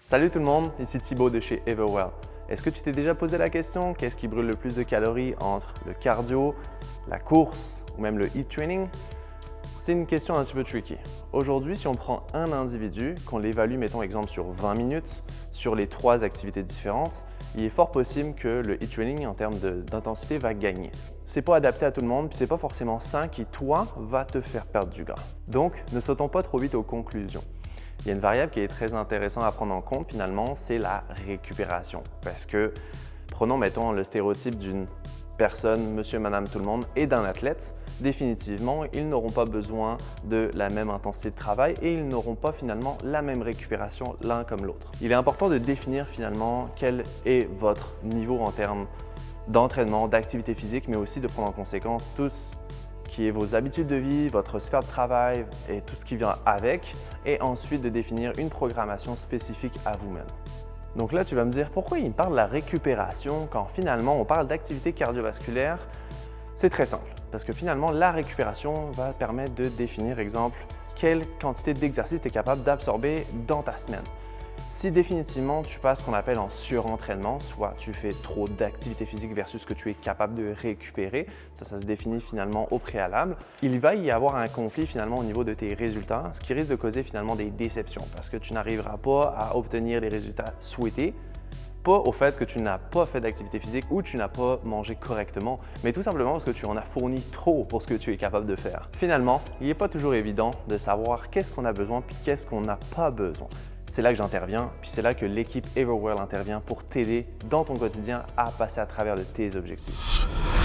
Salut tout le monde, ici Thibaut de chez Everwell. Est-ce que tu t'es déjà posé la question, qu'est-ce qui brûle le plus de calories entre le cardio, la course ou même le HIIT training? C'est une question un petit peu tricky. Aujourd'hui, si on prend un individu, qu'on l'évalue, mettons exemple sur 20 minutes, sur les 3 activités différentes, il est fort possible que le HIIT training en termes d'intensité va gagner. C'est pas adapté à tout le monde, puis c'est pas forcément ça qui, toi, va te faire perdre du gras. Donc, ne sautons pas trop vite aux conclusions. Il y a une variable qui est très intéressante à prendre en compte finalement, c'est la récupération. Parce que, prenons mettons le stéréotype d'une personne, monsieur, madame, tout le monde, et d'un athlète, définitivement, ils n'auront pas besoin de la même intensité de travail et ils n'auront pas finalement la même récupération l'un comme l'autre. Il est important de définir finalement quel est votre niveau en termes d'entraînement, d'activité physique, mais aussi de prendre en conséquence tous qui est vos habitudes de vie, votre sphère de travail et tout ce qui vient avec, et ensuite de définir une programmation spécifique à vous-même. Donc là, tu vas me dire pourquoi il me parle de la récupération quand finalement on parle d'activité cardiovasculaire? C'est très simple, parce que finalement la récupération va permettre de définir, exemple, quelle quantité d'exercice tu es capable d'absorber dans ta semaine. Si définitivement tu passes ce qu'on appelle en surentraînement, soit tu fais trop d'activité physique versus ce que tu es capable de récupérer, ça se définit finalement au préalable, il va y avoir un conflit finalement au niveau de tes résultats, ce qui risque de causer finalement des déceptions parce que tu n'arriveras pas à obtenir les résultats souhaités, pas au fait que tu n'as pas fait d'activité physique ou tu n'as pas mangé correctement, mais tout simplement parce que tu en as fourni trop pour ce que tu es capable de faire. Finalement, il n'est pas toujours évident de savoir qu'est-ce qu'on a besoin puis qu'est-ce qu'on n'a pas besoin. C'est là que j'interviens, puis c'est là que l'équipe Everwell intervient pour t'aider dans ton quotidien à passer à travers de tes objectifs.